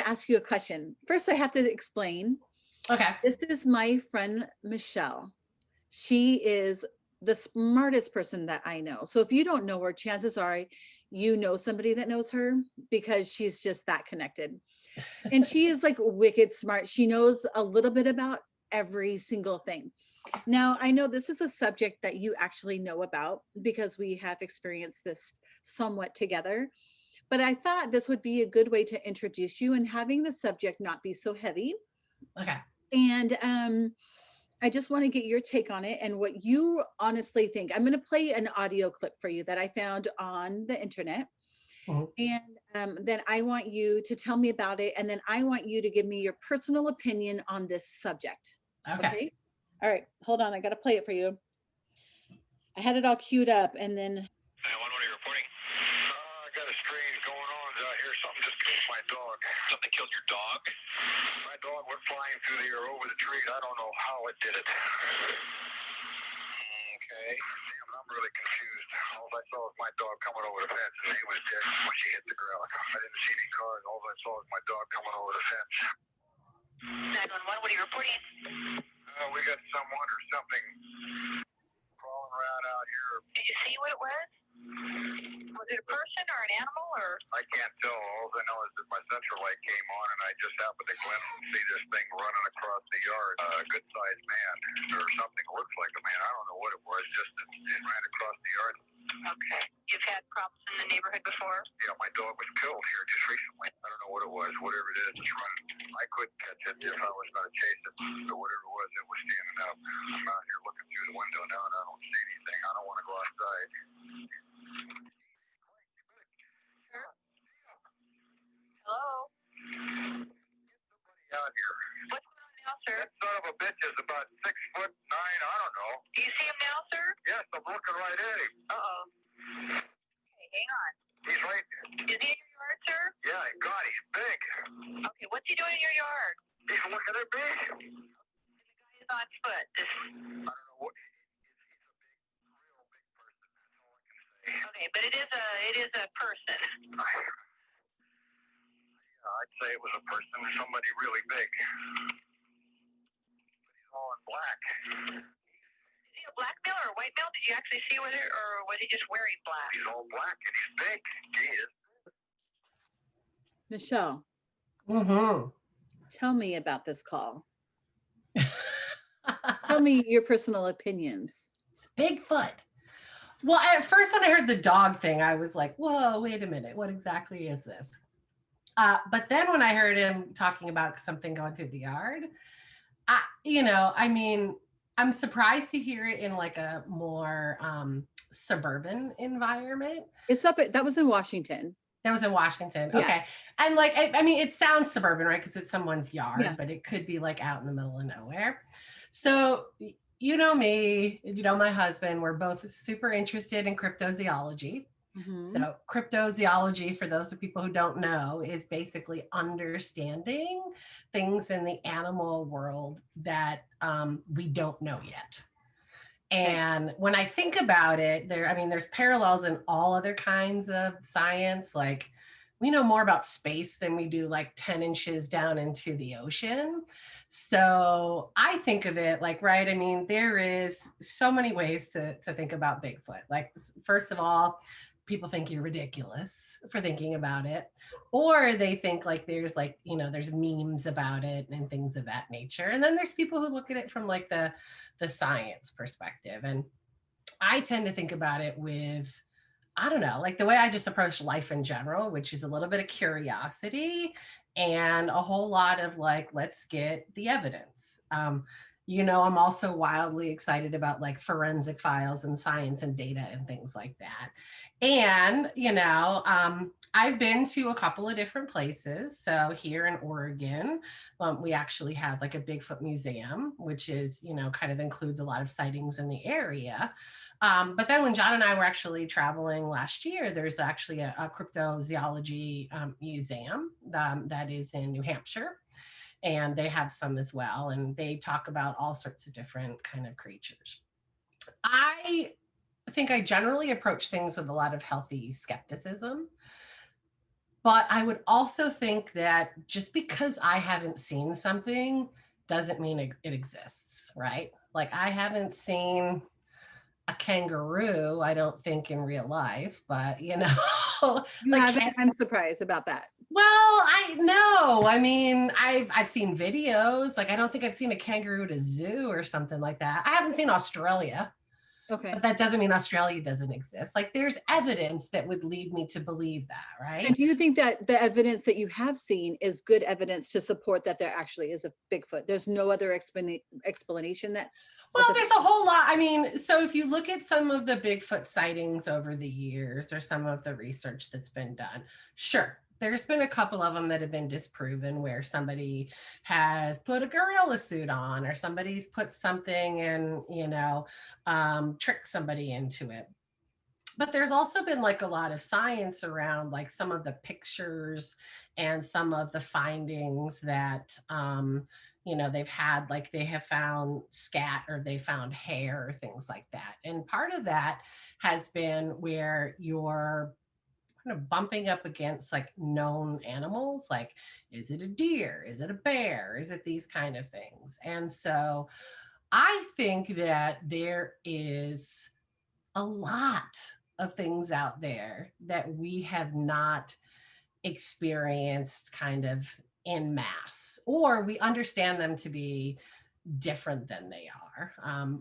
to ask you a question. First, I have to explain. Okay. This is my friend, Michele. She is the smartest person that I know. So if you don't know her, chances are you know somebody that knows her because she's just that connected. And she is like wicked smart. She knows a little bit about every single thing. Now, I know this is a subject that you actually know about because we have experienced this somewhat together. But I thought this would be a good way to introduce you and having the subject not be so heavy. Okay. And I just want to get your take on it and what you honestly think. I'm going to play an audio clip for you that I found on the internet. Mhm. And then I want you to tell me about it. And then I want you to give me your personal opinion on this subject. Okay. Okay. All right. Hold on. I got to play it for you. I had it all queued up and then. 911, what are you reporting? I got a strange going on out here. Something just killed my dog. Something killed your dog? My dog went flying through the air over the trees. I don't know how it did it. Okay. Damn, I'm really confused. All I saw was my dog coming over the fence, and he was dead when she hit the ground. I didn't see any cars. All I saw was my dog coming over the fence. 911, what are you reporting? We got someone or something crawling around out here. Did you see what it was? Was it a person or an animal, or? I can't tell. All I know is that my central light came on, and I just happened to glimpse and see this thing running across the yard. A good-sized man, or something looks like a man. I don't know what it was. Just it ran across the yard. Okay. You've had problems in the neighborhood before? Yeah, my dog was killed here just recently. I don't know what it was. Whatever it is, it's running. I couldn't catch it if I was going to chase it. But whatever it was standing up. I'm out here looking through the window now, and I don't see anything. I don't want to go outside. Hello? Somebody out here. What's going on now, sir? That son of a bitch is about 6'9". I don't know. Do you see him now, sir? Yes, I'm looking right at him. Uh-oh. Okay, hang on. He's right there. Is he in your yard, sir? Yeah, God, he's big. Okay, what's he doing in your yard? He's looking at me. And the guy is on foot. I don't know what. He's a big, real big person. That's all I can say. Okay, but it is a person. I'd say it was a person, somebody really big. But he's all in black. Is he a black male or a white male? Did you actually see with it, or was he just wearing black? He's all black and he's big. He is. Michele, Mm-hmm. tell me about this call. Tell me your personal opinions. It's Bigfoot. Well, at first when I heard the dog thing, I was like, whoa, wait a minute. What exactly is this? But then when I heard him talking about something going through the yard, I'm surprised to hear it in like a more suburban environment. That was in Washington. That was in Washington. Yeah. Okay. And like, I mean, it sounds suburban, right? Because it's someone's yard, Yeah. but it could be like out in the middle of nowhere. So, you know me, you know my husband, we're both super interested in cryptozoology. Mhm. So cryptozoology, for those of people who don't know, is basically understanding things in the animal world that we don't know yet. And when I think about it, there's parallels in all other kinds of science. Like we know more about space than we do like 10 inches down into the ocean. So I think of it like, right, I mean, there is so many ways to think about Bigfoot. Like, first of all, people think you're ridiculous for thinking about it, or they think like there's like, there's memes about it and things of that nature. And then there's people who look at it from like the science perspective. And I tend to think about it with, I don't know, like the way I just approach life in general, which is a little bit of curiosity and a whole lot of like, let's get the evidence. I'm also wildly excited about like forensic files and science and data and things like that. And, I've been to a couple of different places. So here in Oregon, we actually have like a Bigfoot museum, which is, kind of includes a lot of sightings in the area. But then when John and I were actually traveling last year, there's actually a cryptozoology museum that is in New Hampshire. And they have some as well. And they talk about all sorts of different kind of creatures. I think I generally approach things with a lot of healthy skepticism. But I would also think that just because I haven't seen something doesn't mean it exists, right? Like I haven't seen a kangaroo, I don't think in real life, but You like haven't? I'm surprised about that. well, I know. I mean, I've seen videos. Like I don't think I've seen a kangaroo at a zoo or something like that. I haven't seen Australia, Okay. but that doesn't mean Australia doesn't exist. Like there's evidence that would lead me to believe that, And right? do you think that the evidence that you have seen is good evidence to support that there actually is a Bigfoot? There's no other explanation that Well, this. there's a whole lot. I mean, so if you look at some of the Bigfoot sightings over the years or some of the research that's been done, sure, there's been a couple of them that have been disproven where somebody has put a gorilla suit on or somebody's put something and, tricked somebody into it. But there's also been like a lot of science around like some of the pictures and some of the findings that they've had, like they have found scat or they found hair or things like that. And part of that has been where you're kind of bumping up against like known animals, like is it a deer, is it a bear, is it these kind of things. And so I think that there is a lot of things out there that we have not experienced kind of in mass, or we understand them to be different than they are.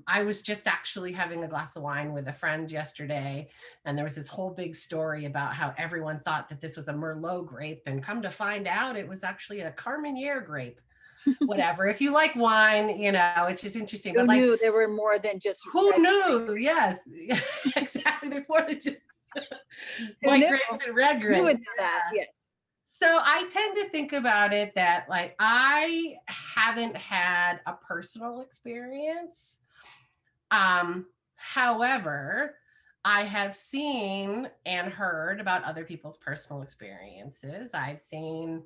I was just actually having a glass of wine with a friend yesterday, and there was this whole big story about how everyone thought that this was a Merlot grape, and come to find out it was actually a Carmenere grape. Whatever. If you like wine, it's just interesting. Who But like, knew there were more than just who red? knew? Yes, exactly. There's more than just Who white knew? grapes and red Who would grapes. know that? Yes. So I tend to think about it that like I haven't had a personal experience. However, I have seen and heard about other people's personal experiences. I've seen,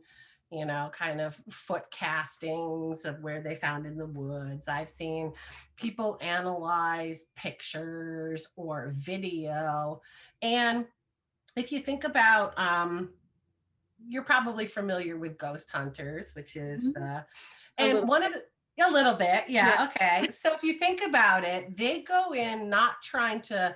kind of foot castings of where they found in the woods. I've seen people analyze pictures or video. And if you think about, you're probably familiar with ghost hunters, which is Mhm. the, A and little. one of the, a little bit, Yeah. yeah, okay. So if you think about it, they go in not trying to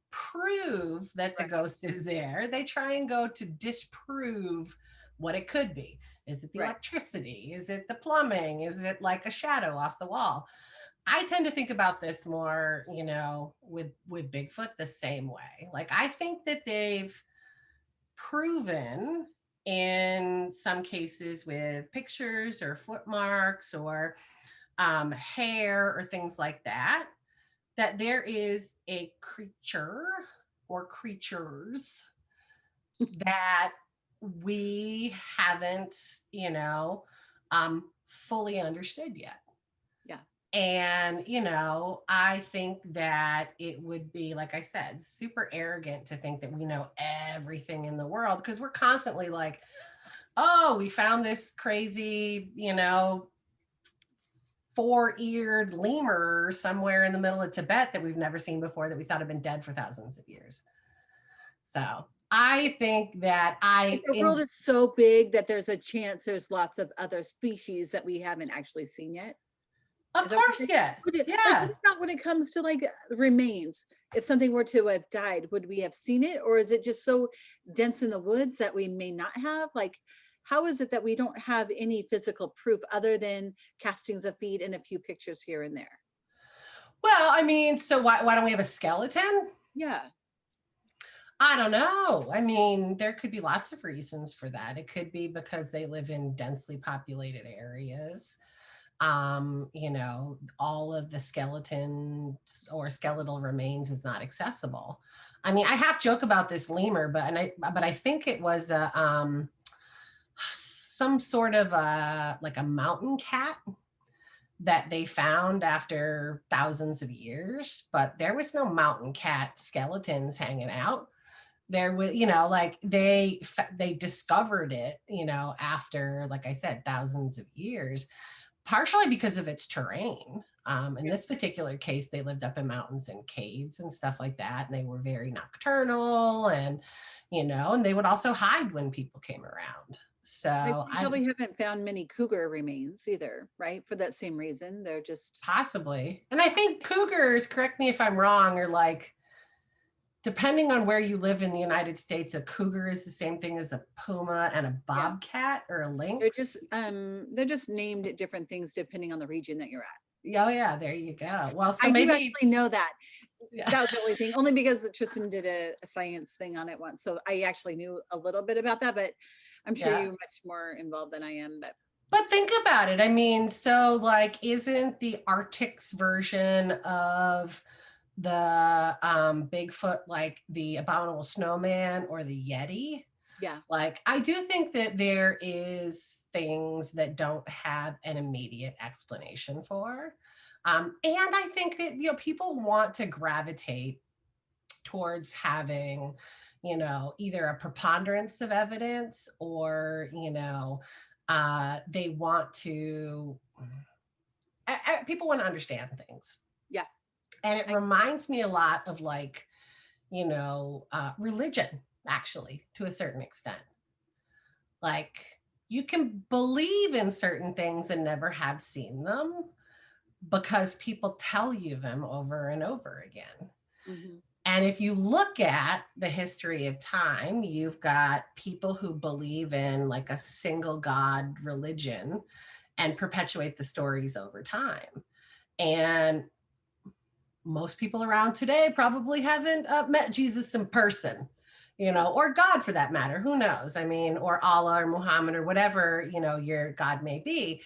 prove that the Right. ghost is there. They try and go to disprove what it could be. Is it the Right. electricity? Is it the plumbing? Is it like a shadow off the wall? I tend to think about this more, with Bigfoot the same way. Like I think that they've proven in some cases with pictures or footmarks or hair or things like that, that there is a creature or creatures that we haven't, fully understood yet. Yeah. And, I think that it would be, like I said, super arrogant to think that we know everything in the world because we're constantly like, oh, we found this crazy, four-eared lemur somewhere in the middle of Tibet that we've never seen before that we thought had been dead for thousands of years. So I think that Like the world is so big that there's a chance there's lots of other species that we haven't actually seen yet. of Is that what you're course, saying? yeah. Like, what Yeah. about when it comes to like remains? If something were to have died, would we have seen it? Or is it just so dense in the woods that we may not have? Like, how is it that we don't have any physical proof other than castings of feet and a few pictures here and there? Well, I mean, so why don't we have a skeleton? Yeah. I don't know. I mean, there could be lots of reasons for that. It could be because they live in densely populated areas. All of the skeletons or skeletal remains is not accessible. I mean, I half joke about this lemur, but I think it was some sort of like a mountain cat that they found after thousands of years, but there was no mountain cat skeletons hanging out. There was, like they discovered it, after, like I said, thousands of years, partially because of its terrain. In this particular case, they lived up in mountains and caves and stuff like that. And they were very nocturnal and, and they would also hide when people came around. So You probably haven't found many cougar remains either, right? For that same reason. They're just possibly. And I think cougars, correct me if I'm wrong, are like, depending on where you live in the United States, a cougar is the same thing as a puma and a bobcat or a lynx. they're just named different things depending on the region that you're at. Oh yeah, there you go. Well, so I do maybe actually know that. yeah. That was the only thing, only because Tristan did a science thing on it once. So I actually knew a little bit about that, but I'm sure Yeah. you're much more involved than I am. But think about it. I mean, so like, isn't the Arctic's version of the Bigfoot like the abominable snowman or the Yeti? Yeah. Like, I do think that there is things that don't have an immediate explanation for. And I think that, people want to gravitate towards having, either a preponderance of evidence or, they want to, people want to understand things. Yeah. And it reminds me a lot of like, religion, actually, to a certain extent. Like, you can believe in certain things and never have seen them because people tell you them over and over again. Mm-hmm. And if you look at the history of time, you've got people who believe in like a single God religion and perpetuate the stories over time. And most people around today probably haven't met Jesus in person, or God for that matter. Who knows? I mean, or Allah or Muhammad or whatever, your God may be.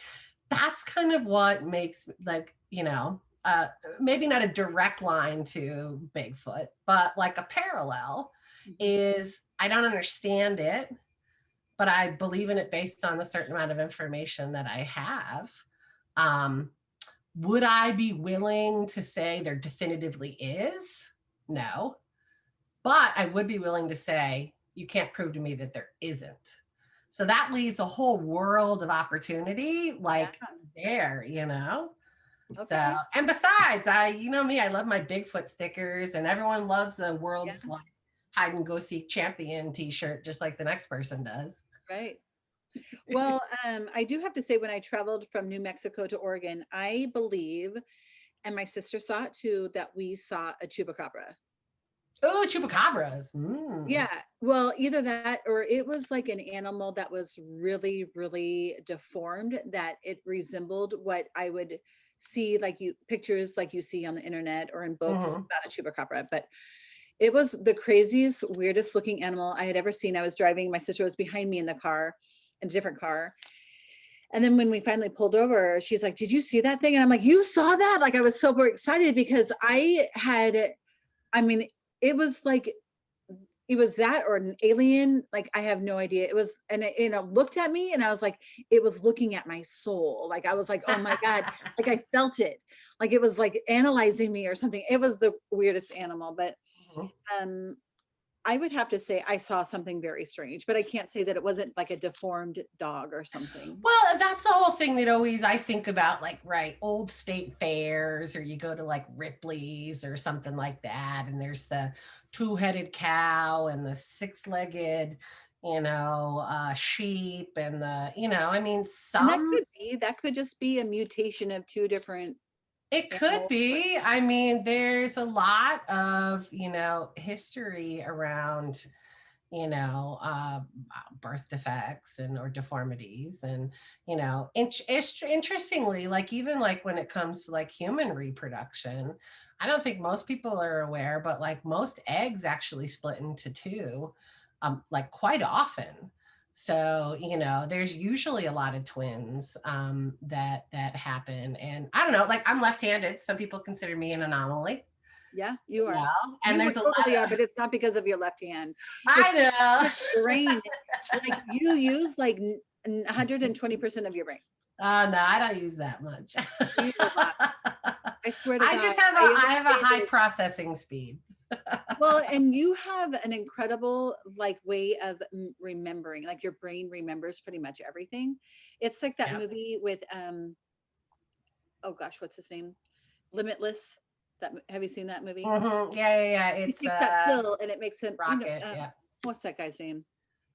That's kind of what makes like, maybe not a direct line to Bigfoot, but like a parallel is I don't understand it, but I believe in it based on a certain amount of information that I have. Would I be willing to say there definitively is? No. But I would be willing to say you can't prove to me that there isn't. So that leaves a whole world of opportunity like there, Okay. So, and besides, you know me, I love my Bigfoot stickers and everyone loves the world's like hide and go seek champion t-shirt, just like the next person does. Right. Well, I do have to say, when I traveled from New Mexico to Oregon, I believe, and my sister saw it too, that we saw a chupacabra. Oh, chupacabras. Yeah. Well, either that or it was like an animal that was really, really deformed, that it resembled what I would see, like pictures like you see on the internet or in books about a chupacabra. But it was the craziest, weirdest looking animal I had ever seen. I was driving, my sister was behind me in the car, in a different car. And then when we finally pulled over, she's like, "Did you see that thing?" And I'm like, "You saw that?" Like, I was super excited because I mean, it was like, it was that or an alien. Like, I have no idea. It was, and it looked at me and I was like, it was looking at my soul. Like, I was like, oh my God, like I felt it. Like it was like analyzing me or something. It was the weirdest animal, but I would have to say I saw something very strange, but I can't say that it wasn't like a deformed dog or something. Well, that's the whole thing that always I think about, like, right, old state fairs, or you go to like Ripley's or something like that, and there's the two-headed cow and the six-legged, sheep and the, I mean, And some that could just be a mutation of two different it could animals. be. I mean, there's a lot of, history around, birth defects and or deformities. And, interestingly, like even like when it comes to like human reproduction, I don't think most people are aware, but like most eggs actually split into two, like quite often. So, there's usually a lot of twins that happen. And I don't know, like I'm left-handed. Some people consider me an anomaly. Yeah, you are. And You there's a totally lot are, but it's not because of your left hand. I It's know. your brain. Like you use like 120% of your brain. Oh no, I don't use that much. You use a lot. I swear to I God. just have I have a high processing speed. Well, and you have an incredible like way of remembering. Like your brain remembers pretty much everything. It's like that movie with oh gosh, what's his name? Limitless. Have you seen that movie? Yeah. He It's takes that pill and it makes him, Rocket. Yeah. what's that guy's name?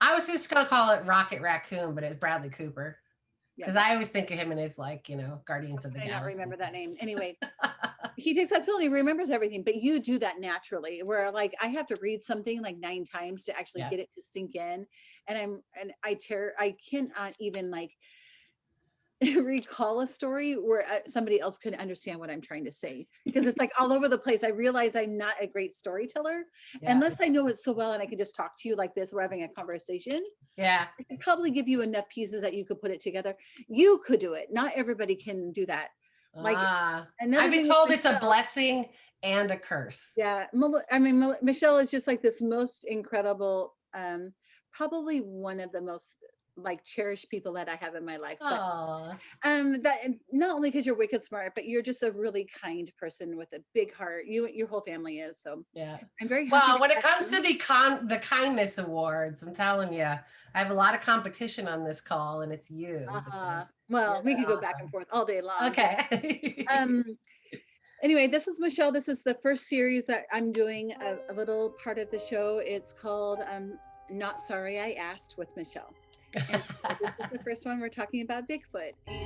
I was just gonna call it Rocket Raccoon, but it's Bradley Cooper. Yeah, Because I always think of him in his Guardians of the I Galaxy. not remember that name. Anyway, he takes that pill and he remembers everything, but you do that naturally. Where like I have to read something like 9 times to actually Yeah. get it to sink in, and I cannot even like recall a story where somebody else could understand what I'm trying to say because it's like all over the place. I realize I'm not a great storyteller unless I know it so well and I can just talk to you like this. We're having a conversation. Yeah. I could probably give you enough pieces that you could put it together. You could do it. Not everybody can do that. Like another I've been thing with told it's a Michele- blessing and a curse. Yeah, I mean, Michele is just like this most incredible, probably one of the most like cherished people that I have in my life. But Oh, that not only because you're wicked smart, but you're just a really kind person with a big heart. Your whole family is. So yeah. I'm very happy. Well, when it have comes you. to the kindness awards, I'm telling you, I have a lot of competition on this call, and it's you. because Well, you're we could go back awesome. and forth all day long. Okay. Anyway, this is Michele. This is the first series that I'm doing a little part of the show. It's called Not Sorry I Asked with Michele. And this is the first one we're talking about Bigfoot. And